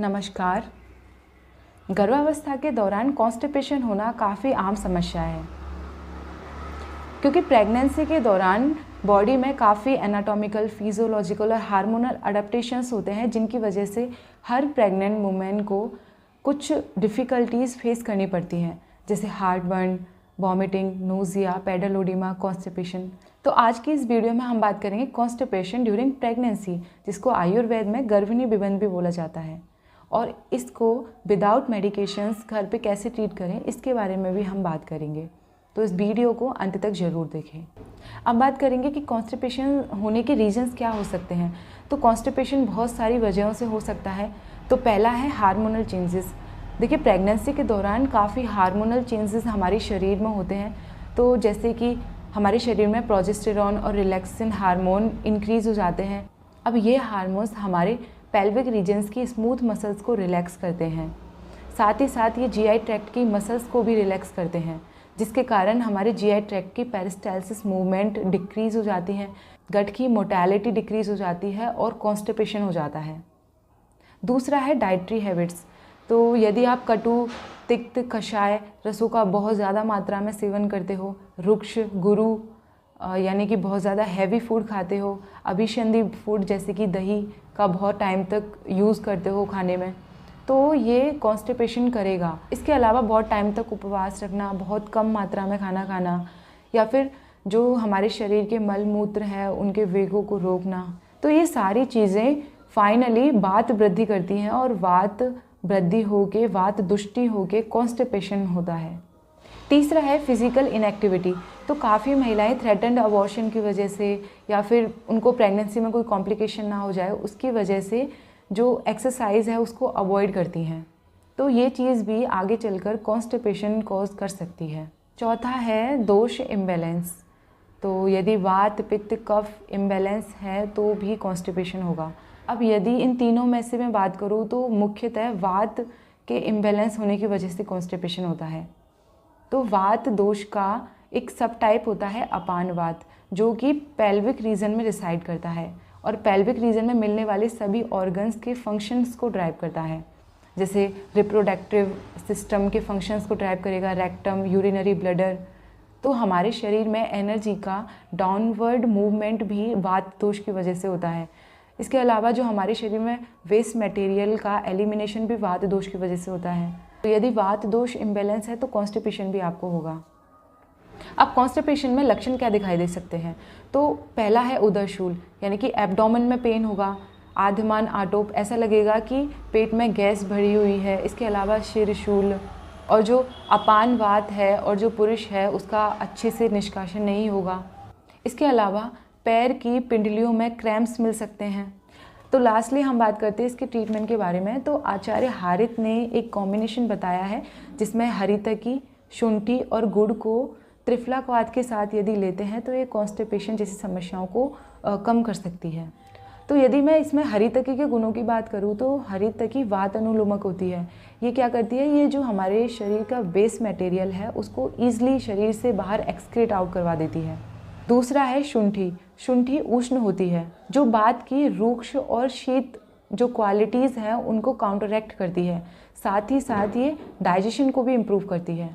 नमस्कार। गर्भावस्था के दौरान कॉन्स्टिपेशन होना काफ़ी आम समस्या है, क्योंकि प्रेगनेंसी के दौरान बॉडी में काफ़ी एनाटॉमिकल, फिजियोलॉजिकल और हार्मोनल अडेप्टेशंस होते हैं, जिनकी वजह से हर प्रेग्नेंट वुमेन को कुछ डिफ़िकल्टीज़ फेस करनी पड़ती हैं, जैसे heartburn, vomiting, nausea, pedal oedema, constipation. तो आज की इस वीडियो में हम बात करेंगे कॉन्स्टिपेशन ड्यूरिंग प्रेगनेंसी, जिसको आयुर्वेद में गर्भिणी विबंध भी बोला जाता है, और इसको विदाउट मेडिकेशंस घर पे कैसे ट्रीट करें, इसके बारे में भी हम बात करेंगे। तो इस वीडियो को अंत तक ज़रूर देखें। अब बात करेंगे कि कॉन्स्टिपेशन होने के रीजंस क्या हो सकते हैं। तो कॉन्स्टिपेशन बहुत सारी वजहों से हो सकता है। तो पहला है हार्मोनल चेंजेस। देखिए, प्रेगनेंसी के दौरान काफ़ी हार्मोनल चेंजेस हमारे शरीर में होते हैं। तो जैसे कि हमारे शरीर में प्रोजेस्टेरॉन और रिलैक्सिन हार्मोन इंक्रीज़ हो जाते हैं। अब ये हार्मोन्स हमारे पेल्विक रीजन्स की स्मूथ मसल्स को रिलैक्स करते हैं। साथ ही साथ ये जीआई ट्रैक्ट की मसल्स को भी रिलैक्स करते हैं, जिसके कारण हमारे जीआई ट्रैक्ट की पेरिस्टालसिस मूवमेंट डिक्रीज़ हो जाती है, गट की मोटालिटी डिक्रीज़ हो जाती है और कॉन्स्टिपेशन हो जाता है। दूसरा है डाइटरी हैबिट्स। तो यदि आप कटु, तिक्त, कषाय रसों का बहुत ज़्यादा मात्रा में सेवन करते हो, रुक्ष, गुरु यानी कि बहुत ज़्यादा हैवी फूड खाते हो, अभिसंधी फूड जैसे कि दही का बहुत टाइम तक यूज़ करते हो खाने में, तो ये कॉन्स्टिपेशन करेगा। इसके अलावा बहुत टाइम तक उपवास रखना, बहुत कम मात्रा में खाना खाना, या फिर जो हमारे शरीर के मल मूत्र हैं उनके वेगों को रोकना, तो ये सारी चीज़ें फाइनली वात वृद्धि करती हैं, और वात वृद्धि होके, वात दुष्टि होके कॉन्स्टिपेशन होता है। तीसरा है फिजिकल इनएक्टिविटी। तो काफ़ी महिलाएं थ्रेटन्ड अबॉर्शन की वजह से, या फिर उनको प्रेगनेंसी में कोई कॉम्प्लिकेशन ना हो जाए उसकी वजह से जो एक्सरसाइज है उसको अवॉइड करती हैं। तो ये चीज़ भी आगे चलकर कॉन्स्टिपेशन कॉज कर सकती है। चौथा है दोष इम्बैलेंस। तो यदि वात, पित्त, कफ इम्बैलेंस है तो भी कॉन्स्टिपेशन होगा। अब यदि इन तीनों में से मैं बात करूँ तो मुख्यतः वात के इम्बैलेंस होने की वजह से कॉन्स्टिपेशन होता है। तो वात दोष का एक सब टाइप होता है अपान वात, जो कि पेल्विक रीजन में रिसाइड करता है और पेल्विक रीजन में मिलने वाले सभी ऑर्गन्स के फंक्शंस को ड्राइव करता है। जैसे रिप्रोडक्टिव सिस्टम के फंक्शंस को ड्राइव करेगा, रेक्टम, यूरिनरी ब्लैडर। तो हमारे शरीर में एनर्जी का डाउनवर्ड मूवमेंट भी वात दोष की वजह से होता है। इसके अलावा जो हमारे शरीर में वेस्ट मटेरियल का एलिमिनेशन भी वात दोष की वजह से होता है। तो यदि वात दोष इम्बैलेंस है तो कॉन्स्टिपेशन भी आपको होगा। अब कॉन्स्टिपेशन में लक्षण क्या दिखाई दे सकते हैं। तो पहला है उदरशूल, यानी कि एब्डोमेन में पेन होगा, आधमान, आटोप, ऐसा लगेगा कि पेट में गैस भरी हुई है। इसके अलावा शिरशूल, और जो अपान वात है और जो पुरुष है उसका अच्छे से निष्कासन नहीं होगा। इसके अलावा पैर की पिंडलियों में क्रैम्प्स मिल सकते हैं। तो लास्टली हम बात करते हैं इसके ट्रीटमेंट के बारे में। तो आचार्य हारित ने एक कॉम्बिनेशन बताया है, जिसमें हरितकी, शुंठी और गुड़ को त्रिफलाक्वाथ के साथ यदि लेते हैं तो ये कॉन्स्टिपेशन जैसी समस्याओं को कम कर सकती है। तो यदि मैं इसमें हरितकी के गुणों की बात करूँ तो हरितकी वात अनुलोमक होती है। ये क्या करती है, ये जो हमारे शरीर का वेस्ट मटेरियल है उसको ईजिली शरीर से बाहर एक्सक्रीट आउट करवा देती है। दूसरा है शुंठी। शुंठी उष्ण होती है, जो वात की रूक्ष और शीत जो क्वालिटीज़ हैं उनको काउंटरैक्ट करती है। साथ ही साथ ये डाइजेशन को भी इम्प्रूव करती है।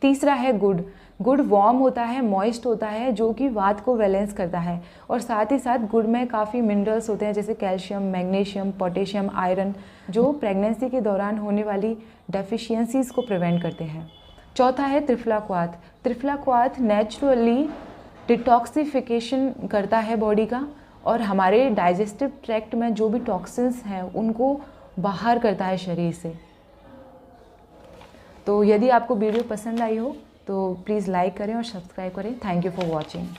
तीसरा है गुड़। गुड़ वार्म होता है, मॉइस्ट होता है, जो कि वात को बैलेंस करता है, और साथ ही साथ गुड़ में काफ़ी मिनरल्स होते हैं, जैसे कैल्शियम, मैग्नीशियम, पोटेशियम, आयरन, जो प्रेगनेंसी के दौरान होने वाली डेफिशिएंसीज़ को प्रिवेंट करते हैं। चौथा है त्रिफलाक्वाथ। त्रिफलाक्वाथ नेचुरली डिटॉक्सिफिकेशन करता है बॉडी का, और हमारे डाइजेस्टिव ट्रैक्ट में जो भी टॉक्सिन्स हैं उनको बाहर करता है शरीर से। तो यदि आपको वीडियो पसंद आई हो तो प्लीज़ लाइक करें और सब्सक्राइब करें। Thank you for watching.